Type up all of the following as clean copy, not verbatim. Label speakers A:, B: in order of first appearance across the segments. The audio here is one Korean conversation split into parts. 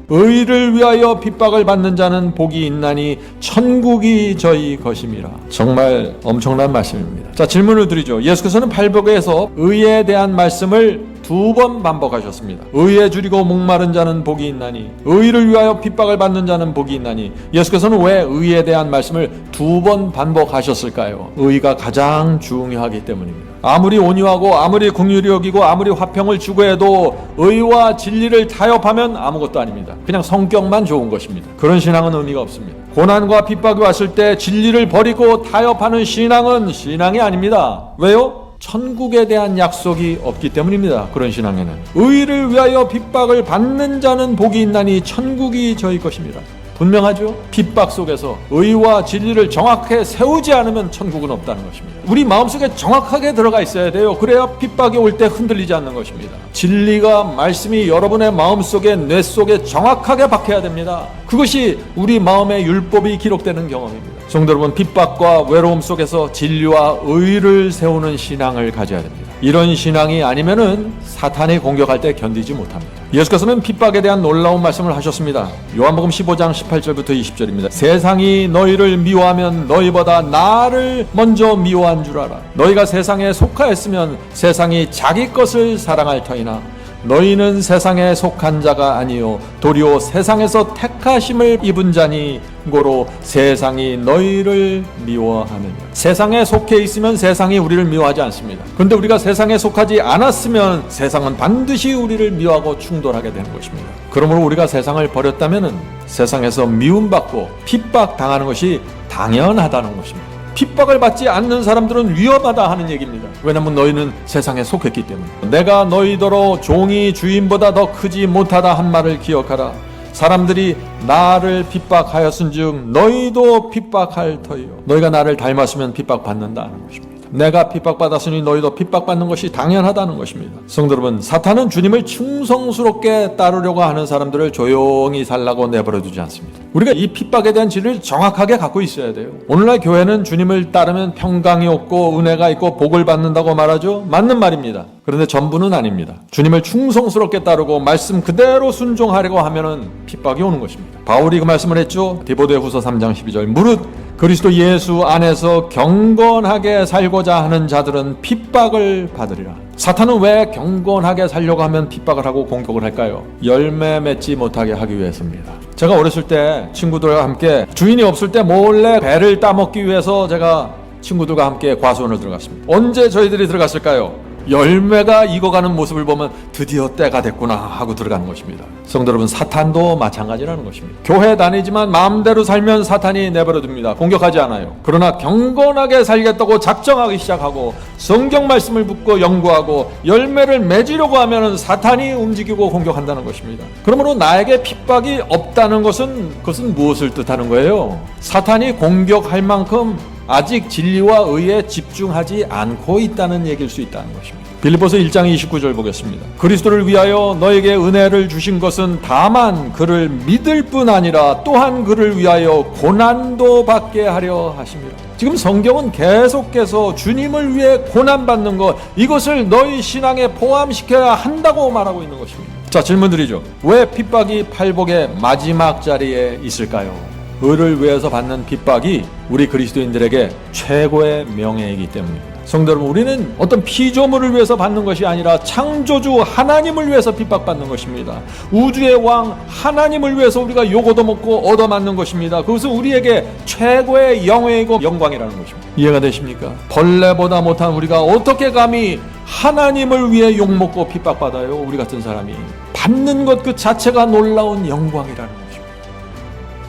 A: 의를 위하여 핍박을 받는 자는 복이 있나니 천국이 저희 것임이라. 정말 엄청난 말씀입니다. 자, 질문을 드리죠. 예수께서는 팔복에서 의에 대한 말씀을 2번 반복하셨습니다. 의에 줄이고 목마른 자는 복이 있나니, 의를 위하여 핍박을 받는 자는 복이 있나니. 예수께서는 왜 의에 대한 말씀을 2번 반복하셨을까요? 의가 가장 중요하기 때문입니다. 아무리 온유하고 아무리 긍휼히 여기고 아무리 화평을 추구해도 의와 진리를 타협하면 아무것도 아닙니다. 그냥 성격만 좋은 것입니다. 그런 신앙은 의미가 없습니다. 고난과 핍박이 왔을 때 진리를 버리고 타협하는 신앙은 신앙이 아닙니다. 왜요? 천국에 대한 약속이 없기 때문입니다. 그런 신앙에는 의를 위하여 핍박을 받는 자는 복이 있나니 천국이 저희 것입니다. 분명하죠? 핍박 속에서 의와 진리를 정확하게 세우지 않으면 천국은 없다는 것입니다. 우리 마음속에 정확하게 들어가 있어야 돼요. 그래야 핍박이 올 때 흔들리지 않는 것입니다. 진리가 말씀이 여러분의 마음속에 뇌 속에 정확하게 박혀야 됩니다. 그것이 우리 마음의 율법이 기록되는 경험입니다. 성도 여러분, 핍박과 외로움 속에서 진리와 의를 세우는 신앙을 가져야 됩니다. 이런 신앙이 아니면은 사탄이 공격할 때 견디지 못합니다. 예수께서는 핍박에 대한 놀라운 말씀을 하셨습니다. 요한복음 15장 18절부터 20절입니다. 세상이 너희를 미워하면 너희보다 나를 먼저 미워한 줄 알아. 너희가 세상에 속하였으면 세상이 자기 것을 사랑할 터이나 너희는 세상에 속한 자가 아니요 도리어 세상에서 택하심을 입은 자니 고로 세상이 너희를 미워하느니라. 세상에 속해 있으면 세상이 우리를 미워하지 않습니다. 그런데 우리가 세상에 속하지 않았으면 세상은 반드시 우리를 미워하고 충돌하게 되는 것입니다. 그러므로 우리가 세상을 버렸다면 세상에서 미움받고 핍박당하는 것이 당연하다는 것입니다. 핍박을 받지 않는 사람들은 위험하다 하는 얘기입니다. 왜냐하면 너희는 세상에 속했기 때문에. 내가 너희더러 종이 주인보다 더 크지 못하다 한 말을 기억하라. 사람들이 나를 핍박하였은즉 너희도 핍박할 터이요. 너희가 나를 닮았으면 핍박받는다는 것입니다. 내가 핍박받았으니 너희도 핍박받는 것이 당연하다는 것입니다. 성도 여러분, 사탄은 주님을 충성스럽게 따르려고 하는 사람들을 조용히 살라고 내버려두지 않습니다. 우리가 이 핍박에 대한 진리를 정확하게 갖고 있어야 돼요. 오늘날 교회는 주님을 따르면 평강이 없고 은혜가 있고 복을 받는다고 말하죠. 맞는 말입니다. 그런데 전부는 아닙니다. 주님을 충성스럽게 따르고 말씀 그대로 순종하려고 하면은 핍박이 오는 것입니다. 바울이 그 말씀을 했죠. 디모데후서 3장 12절 무릇 그리스도 예수 안에서 경건하게 살고자 하는 자들은 핍박을 받으리라. 사탄은 왜 경건하게 살려고 하면 핍박을 하고 공격을 할까요? 열매 맺지 못하게 하기 위해서입니다. 제가 어렸을 때 친구들과 함께 주인이 없을 때 몰래 배를 따먹기 위해서 제가 친구들과 함께 과수원을 들어갔습니다. 언제 저희들이 들어갔을까요? 열매가 익어가는 모습을 보면 드디어 때가 됐구나 하고 들어가는 것입니다. 성도 여러분, 사탄도 마찬가지라는 것입니다. 교회 다니지만 마음대로 살면 사탄이 내버려둡니다. 공격하지 않아요. 그러나 경건하게 살겠다고 작정하기 시작하고 성경 말씀을 붙고 연구하고 열매를 맺으려고 하면 사탄이 움직이고 공격한다는 것입니다. 그러므로 나에게 핍박이 없다는 것은 그것은 무엇을 뜻하는 거예요? 사탄이 공격할 만큼 아직 진리와 의에 집중하지 않고 있다는 얘기일 수 있다는 것입니다. 빌립보서 1장 29절 보겠습니다. 그리스도를 위하여 너에게 은혜를 주신 것은 다만 그를 믿을 뿐 아니라 또한 그를 위하여 고난도 받게 하려 하심이라. 지금 성경은 계속해서 주님을 위해 고난받는 것, 이것을 너희 신앙에 포함시켜야 한다고 말하고 있는 것입니다. 자, 질문 드리죠. 왜 핍박이 팔복의 마지막 자리에 있을까요? 의를 위해서 받는 핍박이 우리 그리스도인들에게 최고의 명예이기 때문입니다. 성도 여러분, 우리는 어떤 피조물을 위해서 받는 것이 아니라 창조주 하나님을 위해서 핍박받는 것입니다. 우주의 왕 하나님을 위해서 우리가 욕 얻어먹고 얻어맞는 것입니다. 그것은 우리에게 최고의 영예이고 영광이라는 것입니다. 이해가 되십니까? 벌레보다 못한 우리가 어떻게 감히 하나님을 위해 욕먹고 핍박받아요? 우리 같은 사람이 받는 것 그 자체가 놀라운 영광이라는 것입니다.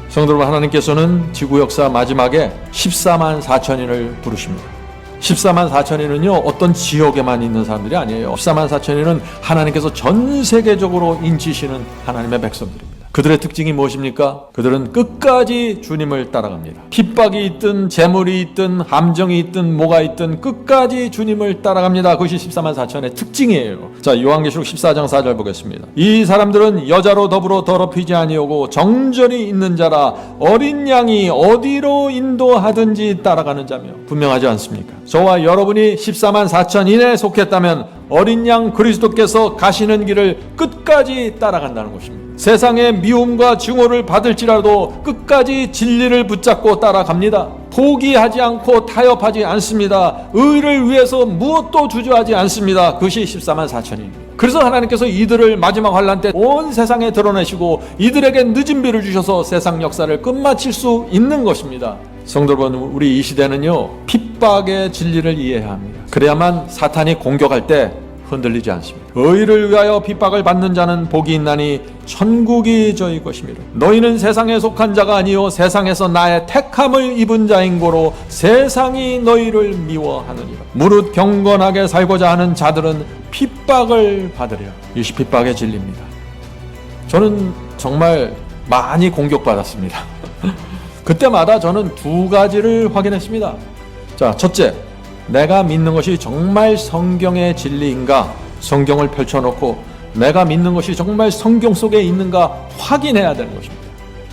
A: 성도 여러분, 하나님께서는 지구 역사 마지막에 14만 4천인을 부르십니다. 14만 4천인은요 어떤 지역에만 있는 사람들이 아니에요. 14만 4천인은 하나님께서 전 세계적으로 인치시는 하나님의 백성들입니다. 그들의 특징이 무엇입니까? 그들은 끝까지 주님을 따라갑니다. 핍박이 있든 재물이 있든 함정이 있든 뭐가 있든 끝까지 주님을 따라갑니다. 그것이 14만 4천의 특징이에요. 자, 요한계시록 14장 4절 보겠습니다. 이 사람들은 여자로 더불어 더럽히지 아니하고 정절이 있는 자라 어린 양이 어디로 인도하든지 따라가는 자며. 분명하지 않습니까? 저와 여러분이 14만 4천 인에 속했다면 어린 양 그리스도께서 가시는 길을 끝까지 따라간다는 것입니다. 세상의 미움과 증오를 받을지라도 끝까지 진리를 붙잡고 따라갑니다. 포기하지 않고 타협하지 않습니다. 의를 위해서 무엇도 주저하지 않습니다. 그것이 14만 4천입니다. 그래서 하나님께서 이들을 마지막 환난 때 온 세상에 드러내시고 이들에게 늦은 비를 주셔서 세상 역사를 끝마칠 수 있는 것입니다. 성도 여러분, 우리 이 시대는요, 핍박의 진리를 이해해야 합니다. 그래야만 사탄이 공격할 때 흔들리지 않습니다. 의를 위하여 핍박을 받는 자는 복이 있나니 천국이 저희 것이미라. 너희는 세상에 속한 자가 아니요 세상에서 나의 택함을 입은 자인 고로 세상이 너희를 미워하느니라. 무릇 경건하게 살고자 하는 자들은 핍박을 받으리라. 이것이 핍박의 진리입니다. 저는 정말 많이 공격받았습니다. 그때마다 저는 두 가지를 확인했습니다. 자, 첫째, 내가 믿는 것이 정말 성경의 진리인가? 성경을 펼쳐놓고 내가 믿는 것이 정말 성경 속에 있는가 확인해야 되는 것입니다.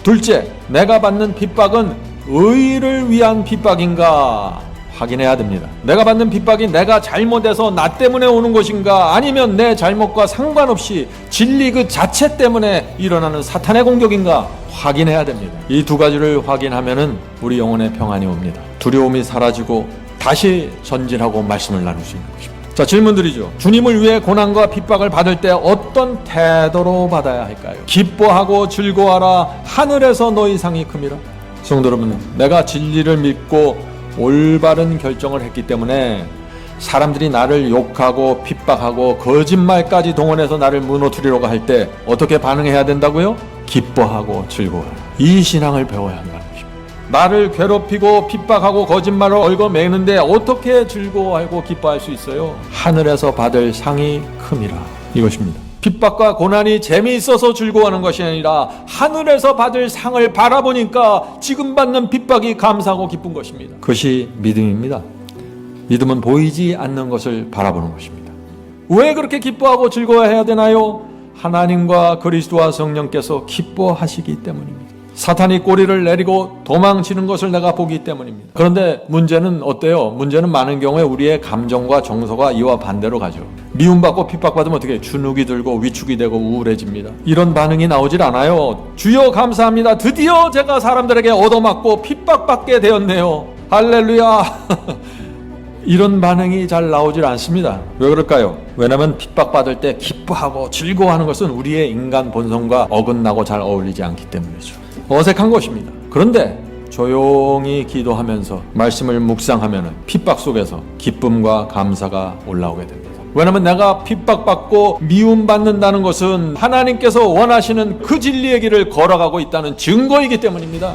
A: 둘째, 내가 받는 핍박은 의를 위한 핍박인가 확인해야 됩니다. 내가 받는 핍박이 내가 잘못해서 나 때문에 오는 것인가, 아니면 내 잘못과 상관없이 진리 그 자체 때문에 일어나는 사탄의 공격인가 확인해야 됩니다. 이 두 가지를 확인하면은 우리 영혼의 평안이 옵니다. 두려움이 사라지고 다시 전진하고 말씀을 나눌 수 있는 것입니다. 자, 질문 드리죠. 주님을 위해 고난과 핍박을 받을 때 어떤 태도로 받아야 할까요? 기뻐하고 즐거워하라, 하늘에서 너희 상이 큼이라. 성도 여러분, 내가 진리를 믿고 올바른 결정을 했기 때문에 사람들이 나를 욕하고 핍박하고 거짓말까지 동원해서 나를 무너뜨리려고 할 때 어떻게 반응해야 된다고요? 기뻐하고 즐거워하라. 이 신앙을 배워야 한다는 것입니다. 나를 괴롭히고 핍박하고 거짓말을 얽어매는데 어떻게 즐거워하고 기뻐할 수 있어요? 하늘에서 받을 상이 큼이라. 이것입니다. 핍박과 고난이 재미있어서 즐거워하는 것이 아니라 하늘에서 받을 상을 바라보니까 지금 받는 핍박이 감사하고 기쁜 것입니다. 그것이 믿음입니다. 믿음은 보이지 않는 것을 바라보는 것입니다. 왜 그렇게 기뻐하고 즐거워해야 되나요? 하나님과 그리스도와 성령께서 기뻐하시기 때문입니다. 사탄이 꼬리를 내리고 도망치는 것을 내가 보기 때문입니다. 그런데 문제는 어때요? 문제는 많은 경우에 우리의 감정과 정서가 이와 반대로 가죠. 미움받고 핍박받으면 어떻게 주눅이 들고 위축이 되고 우울해집니다. 이런 반응이 나오질 않아요. 주여 감사합니다. 드디어 제가 사람들에게 얻어맞고 핍박받게 되었네요. 할렐루야. 이런 반응이 잘 나오질 않습니다. 왜 그럴까요? 왜냐하면 핍박받을 때 기뻐하고 즐거워하는 것은 우리의 인간 본성과 어긋나고 잘 어울리지 않기 때문이죠. 어색한 것입니다. 그런데 조용히 기도하면서 말씀을 묵상하면 핍박 속에서 기쁨과 감사가 올라오게 됩니다. 왜냐하면 내가 핍박받고 미움받는다는 것은 하나님께서 원하시는 그 진리의 길을 걸어가고 있다는 증거이기 때문입니다.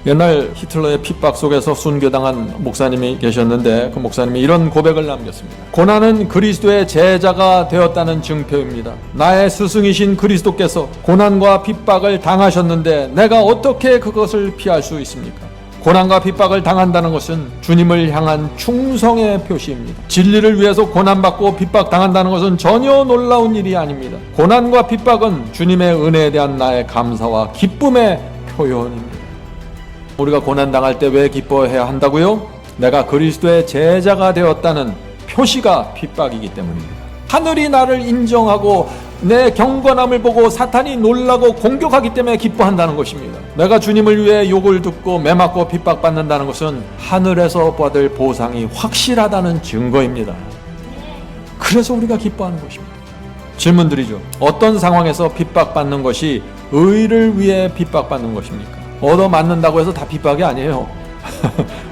A: 옛날 히틀러의 핍박 속에서 순교당한 목사님이 계셨는데 그 목사님이 이런 고백을 남겼습니다. 고난은 그리스도의 제자가 되었다는 증표입니다. 나의 스승이신 그리스도께서 고난과 핍박을 당하셨는데 내가 어떻게 그것을 피할 수 있습니까? 고난과 핍박을 당한다는 것은 주님을 향한 충성의 표시입니다. 진리를 위해서 고난받고 핍박당한다는 것은 전혀 놀라운 일이 아닙니다. 고난과 핍박은 주님의 은혜에 대한 나의 감사와 기쁨의 표현입니다. 우리가 고난당할 때 왜 기뻐해야 한다고요? 내가 그리스도의 제자가 되었다는 표시가 핍박이기 때문입니다. 하늘이 나를 인정하고 내 경건함을 보고 사탄이 놀라고 공격하기 때문에 기뻐한다는 것입니다. 내가 주님을 위해 욕을 듣고 매맞고 핍박받는다는 것은 하늘에서 받을 보상이 확실하다는 증거입니다. 그래서 우리가 기뻐하는 것입니다. 질문 드리죠. 어떤 상황에서 핍박받는 것이 의를 위해 핍박받는 것입니까? 얻어맞는다고 해서 다 핍박이 아니에요.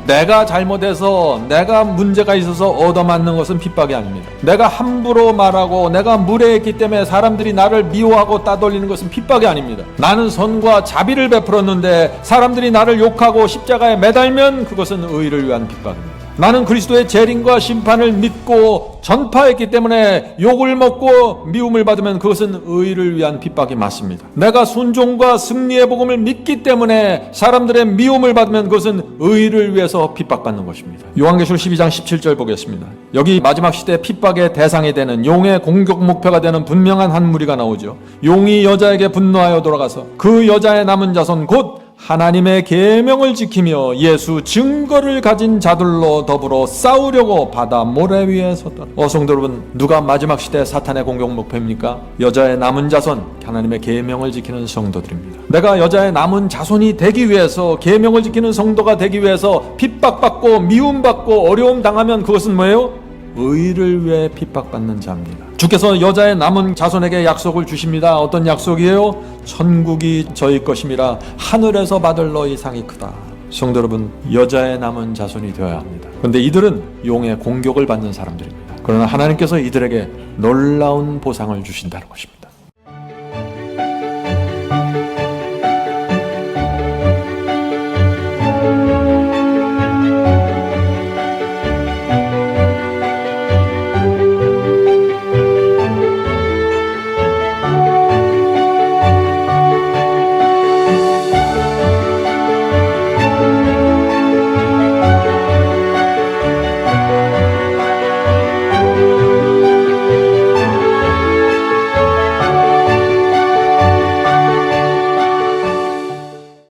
A: 내가 잘못해서 내가 문제가 있어서 얻어맞는 것은 핍박이 아닙니다. 내가 함부로 말하고 내가 무례했기 때문에 사람들이 나를 미워하고 따돌리는 것은 핍박이 아닙니다. 나는 선과 자비를 베풀었는데 사람들이 나를 욕하고 십자가에 매달면 그것은 의를 위한 핍박입니다. 나는 그리스도의 재림과 심판을 믿고 전파했기 때문에 욕을 먹고 미움을 받으면 그것은 의를 위한 핍박이 맞습니다. 내가 순종과 승리의 복음을 믿기 때문에 사람들의 미움을 받으면 그것은 의를 위해서 핍박받는 것입니다. 요한계시록 12장 17절 보겠습니다. 여기 마지막 시대 핍박의 대상이 되는 용의 공격 목표가 되는 분명한 한 무리가 나오죠. 용이 여자에게 분노하여 돌아가서 그 여자의 남은 자손 곧 하나님의 계명을 지키며 예수 증거를 가진 자들로 더불어 싸우려고 바다 모래 위에 섰더라. 성도 여러분, 누가 마지막 시대 사탄의 공격 목표입니까? 여자의 남은 자손, 하나님의 계명을 지키는 성도들입니다. 내가 여자의 남은 자손이 되기 위해서, 계명을 지키는 성도가 되기 위해서 핍박받고 미움받고 어려움 당하면 그것은 뭐예요? 의를 위해 핍박받는 자입니다. 주께서 여자의 남은 자손에게 약속을 주십니다. 어떤 약속이에요? 천국이 저희 것임이라 하늘에서 받을 너희 상이 크다. 성도 여러분, 여자의 남은 자손이 되어야 합니다. 그런데 이들은 용의 공격을 받는 사람들입니다. 그러나 하나님께서 이들에게 놀라운 보상을 주신다는 것입니다.